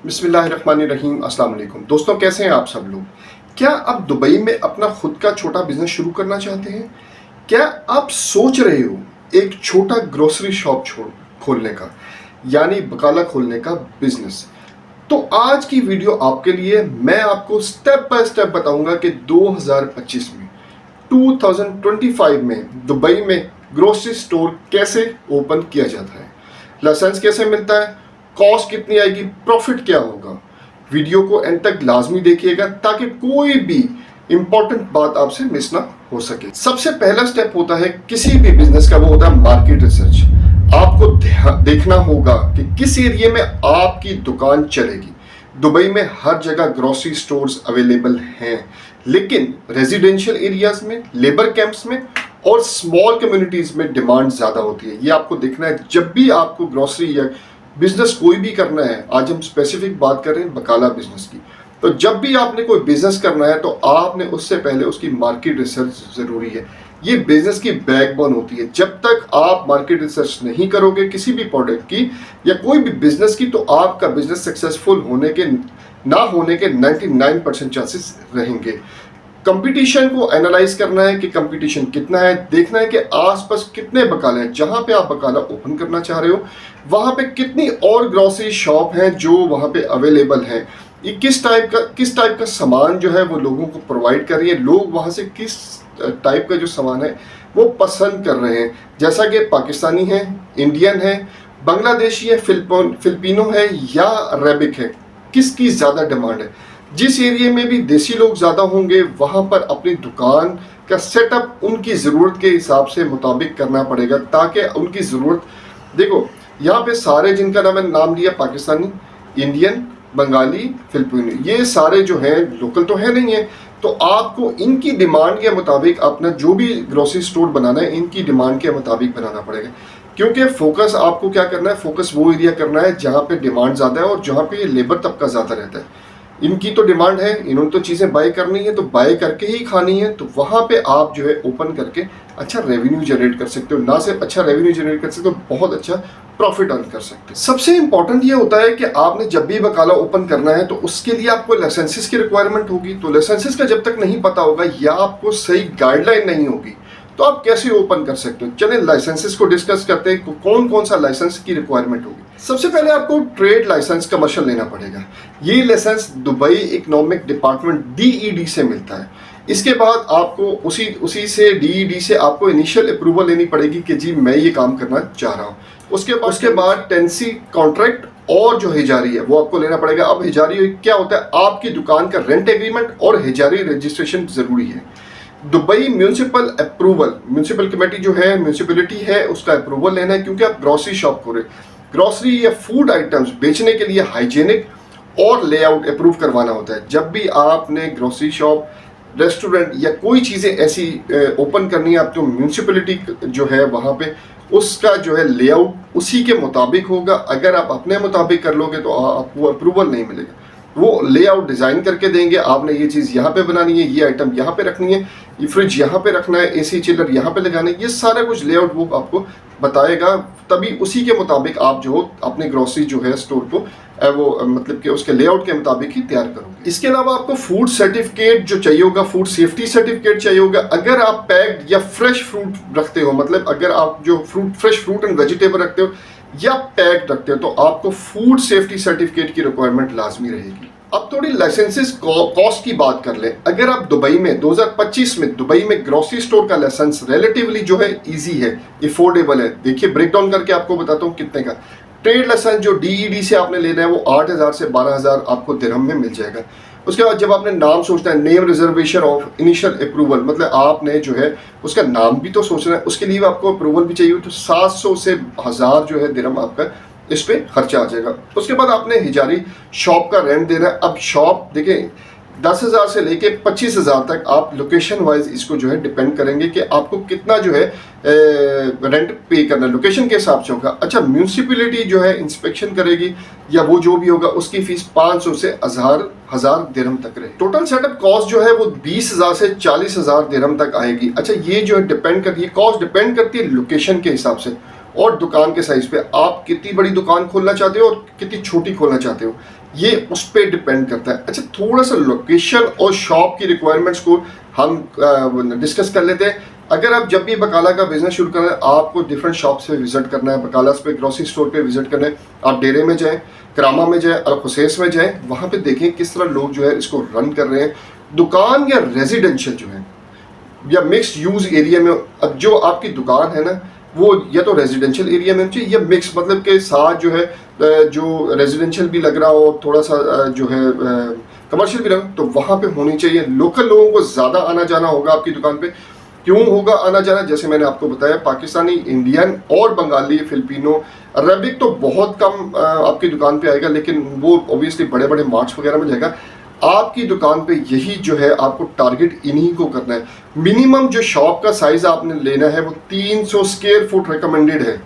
बिस्मिल्लाहिर्रहमानिर्रहीम। अस्सलाम वालेकुम दोस्तों, कैसे हैं आप सब लोग। क्या आप दुबई में अपना खुद का छोटा बिजनेस शुरू करना चाहते हैं? क्या आप सोच रहे हो एक छोटा ग्रोसरी शॉप खोलने का, यानी बकाला खोलने का बिजनेस? तो आज की वीडियो आपके लिए। मैं आपको स्टेप बाय स्टेप बताऊंगा कि 2025 में 2025 में दुबई में ग्रोसरी स्टोर कैसे ओपन किया जाता है, लाइसेंस कैसे मिलता है, कॉस्ट कितनी आएगी, प्रॉफिट क्या होगा। वीडियो को एंड तक लाजमी देखिएगा ताकि कोई भी इंपॉर्टेंट बात आपसे मिस ना हो सके। सबसे पहला स्टेप होता है किसी भी बिजनेस का, वो होता है मार्केट रिसर्च। आपको देखना होगा कि किस एरिया में आपकी दुकान चलेगी। दुबई में हर जगह ग्रोसरी स्टोर्स अवेलेबल हैं, लेकिन रेजिडेंशियल एरियाज में, लेबर कैंप्स में और स्मॉल कम्युनिटीज में डिमांड ज्यादा होती है। ये आपको देखना है जब भी आपको ग्रोसरी या बिजनेस कोई भी करना है। आज हम स्पेसिफिक बात कर रहे हैं बकाला बिजनेस की। तो जब भी आपने कोई बिजनेस करना है तो आपने उससे पहले उसकी मार्केट रिसर्च जरूरी है। ये बिजनेस की बैकबोन होती है। जब तक आप मार्केट रिसर्च नहीं करोगे किसी भी प्रोडक्ट की या कोई भी बिजनेस की, तो आपका बिजनेस सक्सेसफुल होने के ना होने के 99% चांसेस रहेंगे। कंपटीशन को एनालाइज करना है कि कंपटीशन कितना है, देखना है कि आसपास कितने बकाले हैं। जहां पे आप बकाला ओपन करना चाह रहे हो वहां पे कितनी और ग्रोसरी शॉप हैं जो वहां पे अवेलेबल हैं। ये किस टाइप का सामान जो है वो लोगों को प्रोवाइड कर रही है, लोग वहां से किस टाइप का जो सामान है वो पसंद कर रहे हैं। जैसा कि पाकिस्तानी है, इंडियन है, बांग्लादेशी है, फिलिपिनो है या अरेबिक है, किसकी ज़्यादा डिमांड है। जिस एरिया में भी देसी लोग ज़्यादा होंगे वहाँ पर अपनी दुकान का सेटअप उनकी ज़रूरत के हिसाब से मुताबिक करना पड़ेगा, ताकि उनकी ज़रूरत, देखो यहाँ पे सारे जिनका मैंने नाम लिया, पाकिस्तानी, इंडियन, बंगाली, फिलिपिनो, ये सारे जो हैं लोकल तो है नहीं है। तो आपको इनकी डिमांड के मुताबिक अपना जो भी ग्रोसरी स्टोर बनाना है इनकी डिमांड के मुताबिक बनाना पड़ेगा। क्योंकि फोकस आपको क्या करना है, फोकस वो एरिया करना है जहाँ पे डिमांड ज़्यादा है और जहाँ पे लेबर तबका ज़्यादा रहता है। इनकी तो डिमांड है, इन्होंने तो चीज़ें बाय करनी है, तो बाय करके ही खानी है। तो वहाँ पे आप जो है ओपन करके अच्छा रेवेन्यू जनरेट कर सकते हो। ना सिर्फ अच्छा रेवेन्यू जनरेट कर सकते हो, बहुत अच्छा प्रॉफिट अर्न कर सकते हो। सबसे इंपॉर्टेंट ये होता है कि आपने जब भी बकाला ओपन करना है तो उसके लिए आपको लाइसेंसेस की रिक्वायरमेंट होगी। तो लाइसेंसेस का जब तक नहीं पता होगा या आपको सही गाइडलाइन नहीं होगी तो आप कैसे ओपन कर सकते हो। चलिए लाइसेंसेस को डिस्कस करते हैं, कौन कौन सा लाइसेंस की रिक्वायरमेंट होगी। सबसे पहले आपको ट्रेड लाइसेंस कमर्शियल लेना पड़ेगा। ये licence Dubai economic department DED से मिलता है। इसके बाद आपको उसी से DED से आपको इनिशियल अप्रूवल लेनी पड़ेगी कि जी मैं ये काम करना चाह रहा हूँ। उसके बाद टेंसी कॉन्ट्रैक्ट और जो हिजारी है वो आपको लेना पड़ेगा। अब हिजारी क्या होता है, आपकी दुकान का रेंट एग्रीमेंट और हिजारी रजिस्ट्रेशन जरूरी है। Dubai municipal approval, municipal committee जो है, म्यूनिसिपलिटी है, उसका अप्रूवल लेना है, क्योंकि आप ग्रोसरी शॉप खोले। ग्रोसरी या फूड आइटम्स बेचने के लिए हाइजीनिक और लेआउट अप्रूव करवाना होता है। जब भी आपने ग्रोसरी शॉप, रेस्टोरेंट या कोई चीज़ें ऐसी ओपन करनी है, आप तो म्यूनिसिपलिटी जो है वहाँ पे उसका जो है लेआउट उसी के मुताबिक होगा। अगर आप अपने मुताबिक कर लोगे तो आपको अप्रूवल नहीं मिलेगा। वो लेआउट डिज़ाइन करके देंगे, आपने ये चीज़ यहाँ पे बनानी है, ये आइटम यहाँ पे रखनी है, ये फ्रिज यहाँ पे रखना है, AC चिलर यहाँ पे लगाना है, ये सारा कुछ लेआउट वो आपको बताएगा। तभी उसी के मुताबिक आप जो अपने ग्रोसरी जो है स्टोर को वो मतलब कि उसके लेआउट के मुताबिक ही तैयार करोगे। इसके अलावा आपको फूड सर्टिफिकेट जो चाहिए होगा, फूड सेफ्टी सर्टिफिकेट चाहिए होगा। अगर आप पैक्ड या फ्रेश फ्रूट रखते हो, मतलब अगर आप जो फ्रेश फ्रूट एंड वेजिटेबल रखते हो या पैक्ड रखते हो, तो आपको फूड सेफ्टी सर्टिफिकेट की रिक्वायरमेंट लाजमी रहेगी। अब थोड़ी लाइसेंसेस कॉस्ट की बात कर ले। अगर आप दुबई में 2025 में दुबई में ग्रोसरी स्टोर का लाइसेंस रिलेटिवली जो है इजी है, अफोर्डेबल है। देखिए ब्रेक डाउन करके आपको बताता हूँ कितने का। ट्रेड लाइसेंस जो DED से आपने लेना है वो 8,000 से 12,000 आपको दिरहम में मिल जाएगा। उसके बाद जब आपने नाम सोचना है, name reservation of initial approval, मतलब आपने जो है उसका नाम भी तो सोचना है, उसके लिए आपको अप्रूवल भी चाहिए। तो 700 से 1000 जो है दिरहम आपका इस पे खर्चा आ जाएगा। उसके बाद आपने हिजारी शॉप का रेंट देना है। अब शॉप देखें 10,000 से लेके 25,000 तक आप लोकेशन वाइज इसको जो है डिपेंड करेंगे कि आपको कितना जो है रेंट पे करना है, लोकेशन के हिसाब से होगा। अच्छा, म्यूनिसिपैलिटी जो है इंस्पेक्शन करेगी या वो जो भी होगा उसकी फीस 500 से 1000 दिरहम तक रहे। टोटल सेटअप कॉस्ट जो है वो 20,000 से 40,000 दिरहम तक आएगी। अच्छा, ये जो है डिपेंड करती है, कॉस्ट डिपेंड करती है लोकेशन के हिसाब से और दुकान के साइज पे। आप कितनी बड़ी दुकान खोलना चाहते हो और कितनी छोटी खोलना चाहते हो, ये उस पर डिपेंड करता है। अच्छा, थोड़ा सा लोकेशन और शॉप की रिक्वायरमेंट्स को हम डिस्कस कर लेते हैं। अगर आप जब भी बकाला का बिजनेस शुरू करना है, आपको डिफरेंट शॉप्स पे विजिट करना है, बकालास पे, ग्रोसरी स्टोर पे विजिट करना है। आप डेरे में जाएं, करामा में जाएं, अल खुसैस में जाएं, वहाँ पे देखें किस तरह लोग जो है इसको रन कर रहे हैं। दुकान या रेजिडेंशियल जो है या मिक्स्ड यूज एरिया में, अब जो आपकी दुकान है ना, वो या तो रेजिडेंशियल एरिया में चाहिए या मिक्स, मतलब के साथ जो है जो रेजिडेंशियल भी लग रहा हो, थोड़ा सा जो है कमर्शियल भी लगा, तो वहाँ पे होनी चाहिए। लोकल लोगों को ज़्यादा आना जाना होगा आपकी दुकान पे। क्यों होगा आना जाना? जैसे मैंने आपको बताया, पाकिस्तानी, इंडियन और बंगाली, फिलिपिनो, अरबिक तो बहुत कम आपकी दुकान पे आएगा, लेकिन वो ऑब्वियसली बड़े बड़े मार्ट्स वगैरह में जाएगा। आपकी दुकान पे यही जो है आपको टारगेट इन्हीं को करना है। मिनिमम जो शॉप का साइज आपने लेना है वो 300 स्क्वायर फुट रिकमेंडेड है।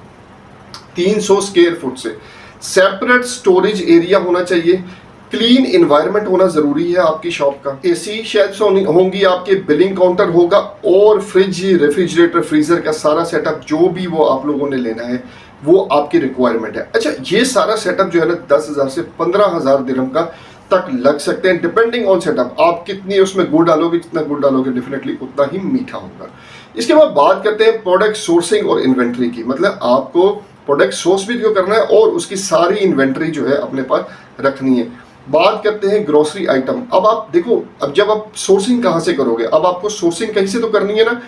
300 स्क्वायर फुट से सेपरेट स्टोरेज एरिया होना चाहिए। क्लीन एनवायरनमेंट होना जरूरी है आपकी शॉप का। एसी शेल्फ्स होंगी आपके, बिलिंग काउंटर होगा और फ्रिज, रेफ्रिजरेटर, फ्रीजर का सारा सेटअप जो भी वो आप लोगों ने लेना है वो आपकी रिक्वायरमेंट है। अच्छा, ये सारा सेटअप जो है ना 10,000 से 15,000 दिरहम का तक लग सकते हैं, डिपेंडिंग ऑन सेटअप। आप कितनी उसमें गुड़ डालोगे, जितना गुड़ डालोगे डेफिनेटली उतना ही मीठा होगा। इसके बाद बात करते हैं प्रोडक्ट सोर्सिंग और इन्वेंट्री की। मतलब आपको प्रोडक्ट सोर्स भी क्यों करना है और उसकी सारी इन्वेंट्री जो है अपने पास रखनी है। बात करते हैं ग्रोसरी आइटम। अब आप देखो, अब जब आप सोर्सिंग कहाँ से करोगे, अब आपको सोर्सिंग कहीं से तो करनी है ना।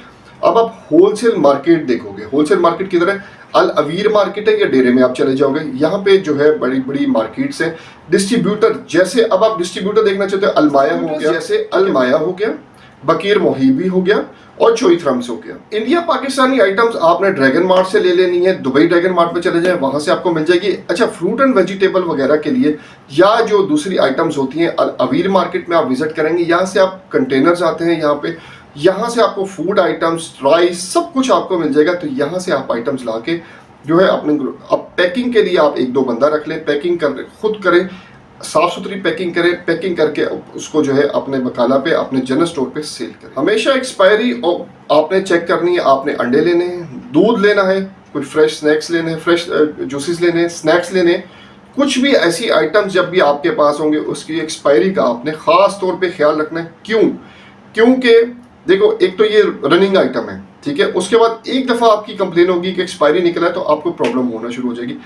अब आप होलसेल मार्केट देखोगे। होलसेल मार्केट किधर है? अल अवीर मार्केट है या डेरे में आप चले जाओगे, यहाँ पे जो है बड़ी बड़ी मार्केट्स हैं। डिस्ट्रीब्यूटर, जैसे अब आप डिस्ट्रीब्यूटर देखना चाहते हो, अलमाया हो गया, जैसे अलमाया हो गया, बकीर मोहिबी हो गया और चोई थ्रम्स हो गया। इंडिया पाकिस्तानी आइटम्स आपने ड्रैगन मार्ट से ले लेनी है, दुबई ड्रैगन मार्ट में चले जाएं, वहां से आपको मिल जाएगी। अच्छा, फ्रूट एंड वेजिटेबल वगैरह के लिए या जो दूसरी आइटम्स होती हैं, अवीर मार्केट में आप विजिट करेंगे, यहाँ से आप कंटेनर्स आते हैं यहाँ पे, यहाँ से आपको फूड आइटम्स, राइस, सब कुछ आपको मिल जाएगा। तो यहाँ से आप आइटम्स ला के जो है अपने, अब पैकिंग के लिए आप 1-2 बंदा रख लें, पैकिंग कर खुद करें, साफ सुथरी पैकिंग करें, पैकिंग करके उसको जो है अपने बकाला पे, अपने जनरल स्टोर पे सेल करें। हमेशा एक्सपायरी आपने चेक करनी है। आपने अंडे लेने हैं, दूध लेना है, कोई फ्रेश स्नैक्स लेने हैं, फ्रेश जूसेस लेने हैं, स्नैक्स लेने हैं, कुछ भी ऐसी आइटम्स जब भी आपके पास होंगे उसकी एक्सपायरी का आपने खास तौर पे ख्याल रखना है। क्यों? क्योंकि देखो, एक तो ये रनिंग आइटम है, ठीक है, उसके बाद एक दफ़ा आपकी कंप्लेन होगी कि एक्सपायरी निकला है तो आपको प्रॉब्लम होना शुरू हो जाएगी।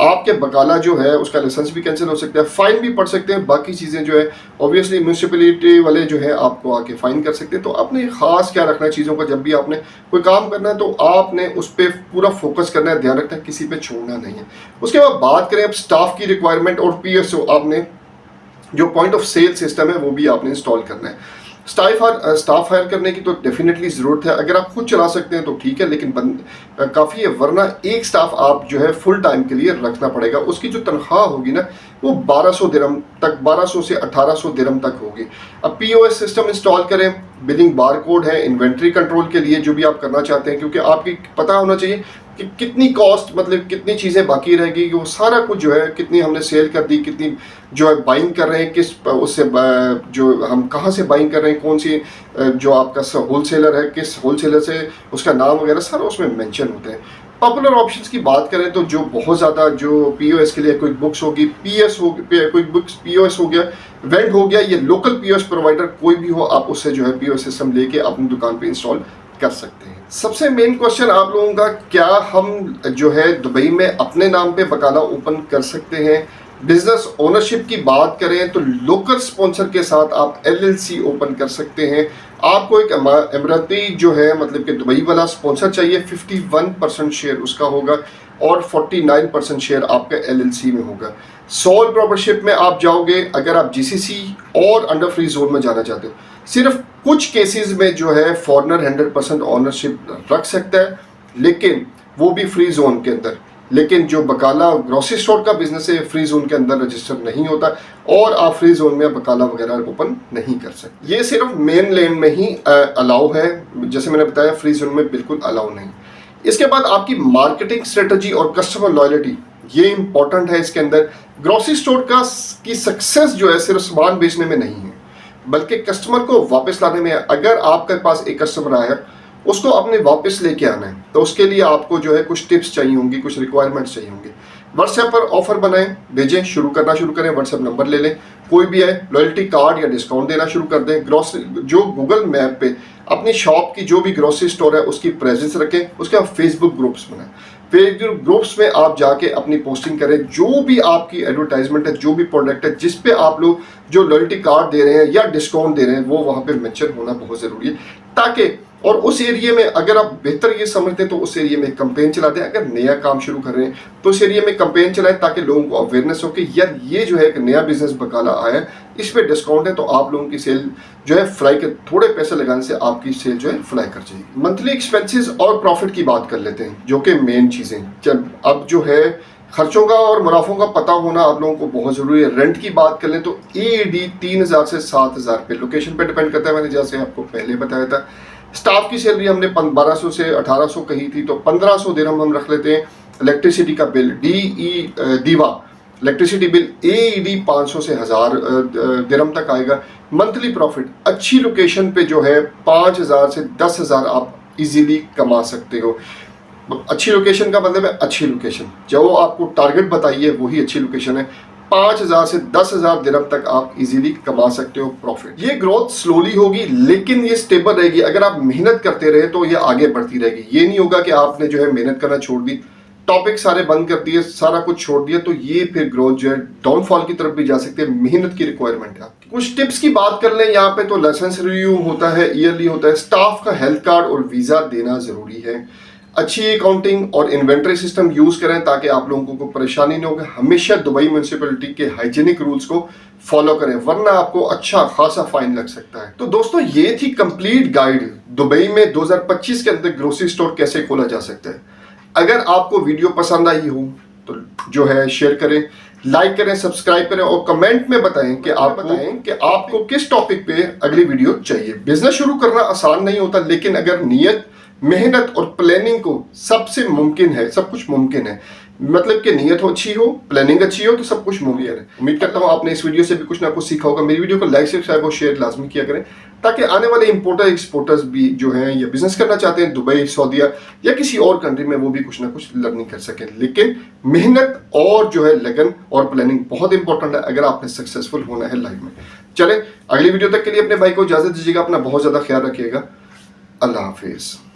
आपके बकाला जो है उसका लाइसेंस भी कैंसिल हो सकता है, फाइन भी पड़ सकते हैं, बाकी चीज़ें जो है ऑब्वियसली म्यूनसिपैलिटी वाले जो है आपको आके फाइन कर सकते हैं। तो आपने खास क्या रखना है चीज़ों का, जब भी आपने कोई काम करना है तो आपने उस पर पूरा फोकस करना है, ध्यान रखना है, किसी पे छोड़ना नहीं है। उसके बाद बात करें अब स्टाफ की रिक्वायरमेंट और PSO, आपने जो पॉइंट ऑफ सेल सिस्टम है वो भी आपने इंस्टॉल करना है। स्टाफ हायर करने की तो डेफिनेटली ज़रूरत है। अगर आप खुद चला सकते हैं तो ठीक है, लेकिन काफ़ी है, वरना एक स्टाफ आप जो है फुल टाइम के लिए रखना पड़ेगा। उसकी जो तनख्वाह होगी ना वो 1200 दिरहम तक, 1200 से 1800 दिरहम तक होगी। अब POS सिस्टम इंस्टॉल करें, बिलिंग बार कोड है, इन्वेंट्री कंट्रोल के लिए जो भी आप करना चाहते हैं, क्योंकि आपकी पता होना चाहिए कि कितनी कॉस्ट, मतलब कितनी चीज़ें बाकी रहेगी, वो सारा कुछ जो है, कितनी हमने सेल कर दी, कितनी जो है बाइंग कर रहे हैं, किस उससे जो हम कहाँ से बाइंग कर रहे हैं, कौन सी जो आपका होलसेलर है, किस होलसेलर से, उसका नाम वगैरह सारा उसमें मेंशन होते हैं। पॉपुलर ऑप्शंस की बात करें तो जो बहुत ज़्यादा जो POS के लिए क्विक बुक्स होगी, PS हो, क्विक बुक्स, POS हो गया, वेंट हो गया, ये लोकल POS प्रोवाइडर कोई भी हो, आप उससे जो है POS सिस्टम लेके अपनी दुकान पे इंस्टॉल कर सकते हैं। सबसे मेन क्वेश्चन आप लोगों का, क्या हम जो है दुबई में अपने नाम पे बकाला ओपन कर सकते हैं? बिजनेस ओनरशिप की बात करें तो लोकल स्पॉन्सर के साथ आप LLC ओपन कर सकते हैं। आपको एक इमराती जो है, मतलब कि दुबई वाला स्पॉन्सर चाहिए, 51% शेयर उसका होगा और 49% शेयर आपका LLC में होगा। सोल प्रॉपरशिप में आप जाओगे अगर आप GCC और अंडर फ्री जोन में जाना चाहते हो। सिर्फ कुछ केसेस में जो है फॉरनर 100% ओनरशिप रख सकता है, लेकिन वो भी फ्री जोन के अंदर। लेकिन जो बकाला ग्रोसरी स्टोर का बिजनेस है, फ्री जोन के अंदर रजिस्टर नहीं होता और आप फ्री जोन में बकाला वगैरह ओपन नहीं कर सकते। ये सिर्फ मेन लैंड में ही अलाउ है, जैसे मैंने बताया, फ्री जोन में बिल्कुल अलाउ नहीं। इसके बाद आपकी मार्केटिंग स्ट्रेटजी और कस्टमर लॉयल्टी, ये इंपॉर्टेंट है इसके अंदर। ग्रोसरी स्टोर की सक्सेस जो है सिर्फ सामान बेचने में नहीं है, बल्कि कस्टमर को वापस लाने में है। अगर आपके पास एक कस्टमर आया, उसको अपने वापस लेके आना है, तो उसके लिए आपको जो है कुछ टिप्स चाहिए होंगी, कुछ रिक्वायरमेंट्स चाहिए होंगी। व्हाट्सएप पर ऑफर बनाएं, भेजें, शुरू करें, व्हाट्सएप नंबर ले लें, कोई भी है, लॉयल्टी कार्ड या डिस्काउंट देना शुरू कर दें। ग्रोसरी जो गूगल मैप पे अपनी शॉप की जो भी ग्रोसरी स्टोर है उसकी प्रेजेंस रखें, उसके बाद फेसबुक ग्रुप्स बनाएं। फेसबुक ग्रुप्स में आप जाके अपनी पोस्टिंग करें, जो भी आपकी एडवर्टाइजमेंट है, जो भी प्रोडक्ट है जिस पे आप लोग जो लॉयल्टी कार्ड दे रहे हैं या डिस्काउंट दे रहे हैं वो वहाँ पे मेंशन होना बहुत ज़रूरी है, ताकि और उस एरिया में अगर आप बेहतर ये समझते हैं तो उस एरिया में कैंपेन चला दें। अगर नया काम शुरू कर रहे हैं तो उस एरिया में कैंपेन चलाएं ताकि लोगों को अवेयरनेस हो कि यार ये जो है एक नया बिजनेस बकाला आया है, इस पे डिस्काउंट है, तो आप लोगों की सेल जो है फ्लाई कर, थोड़े पैसे लगाने से आपकी सेल जो है फ्लाई कर जाएगी। मंथली एक्सपेंसेस और प्रॉफिट की बात कर लेते हैं, जो कि मेन चीज़ें। जब अब जो है खर्चों का और मुनाफों का पता होना आप लोगों को बहुत ज़रूरी है। रेंट की बात कर लें तो AED 3000 से 7000 पे, लोकेशन पे डिपेंड करता है, मैंने जैसे आपको पहले बताया था। स्टाफ की सैलरी हमने 1200 से 1800 कही थी, तो 1500 दिरहम हम रख लेते हैं। इलेक्ट्रिसिटी का बिल दीवा इलेक्ट्रिसिटी बिल AED 500 से 1000 दिरहम तक आएगा। मंथली प्रॉफिट अच्छी लोकेशन पे जो है 5000 से 10000 आप इजीली कमा सकते हो। अच्छी लोकेशन का मतलब है अच्छी लोकेशन, जो आपको टारगेट बताइए वही अच्छी लोकेशन है। 5000 से 10,000 दिरहम तक आप इजीली कमा सकते हो प्रॉफिट। ये ग्रोथ स्लोली होगी लेकिन ये स्टेबल रहेगी। अगर आप मेहनत करते रहे तो ये आगे बढ़ती रहेगी। ये नहीं होगा कि आपने जो है मेहनत करना छोड़ दी, टॉपिक सारे बंद कर दिए, सारा कुछ छोड़ दिया, तो ये फिर ग्रोथ जो है डाउनफॉल की तरफ भी जा सकते हैं। मेहनत की रिक्वायरमेंट है आपकी। कुछ टिप्स की बात कर लें यहाँ पे, तो लाइसेंस रिव्यू होता है, ईयरली होता है, स्टाफ का हेल्थ कार्ड और वीजा देना जरूरी है। अच्छी अकाउंटिंग और इन्वेंट्री सिस्टम यूज करें ताकि आप लोगों को परेशानी नहीं होगी। हमेशा दुबई म्यूनिसिपैलिटी के हाइजीनिक रूल्स को फॉलो करें, वरना आपको अच्छा खासा फाइन लग सकता है। तो दोस्तों ये थी कंप्लीट गाइड दुबई में 2025 के अंदर ग्रोसरी स्टोर कैसे खोला जा सकता है। अगर आपको वीडियो पसंद आई हो तो जो है शेयर करें, लाइक करें, सब्सक्राइब करें और कमेंट में बताएं कि आपको किस टॉपिक पे अगली वीडियो चाहिए। बिजनेस शुरू करना आसान नहीं होता, लेकिन अगर नियत, मेहनत और प्लानिंग को सबसे मुमकिन है, सब कुछ मुमकिन है। मतलब कि नियत हो अच्छी हो, प्लानिंग अच्छी हो, तो सब कुछ मुमकिन है। उम्मीद करता हूँ आपने इस वीडियो से भी कुछ ना कुछ सीखा होगा। मेरी वीडियो को लाइक, सब्सक्राइब और शेयर लाजमी किया करें, ताकि आने वाले इंपोर्टर एक्सपोर्टर्स भी जो हैं या बिजनेस करना चाहते हैं दुबई, सऊदीया या किसी और कंट्री में, वो भी कुछ ना कुछ लर्निंग कर सकें। लेकिन मेहनत और जो है लगन और प्लानिंग बहुत इंपॉर्टेंट है अगर आपने सक्सेसफुल होना है लाइफ में। चले अगली वीडियो तक के लिए अपने भाई को इजाजत दीजिएगा। अपना बहुत ज्यादा ख्याल रखिएगा। अल्लाह हाफिज।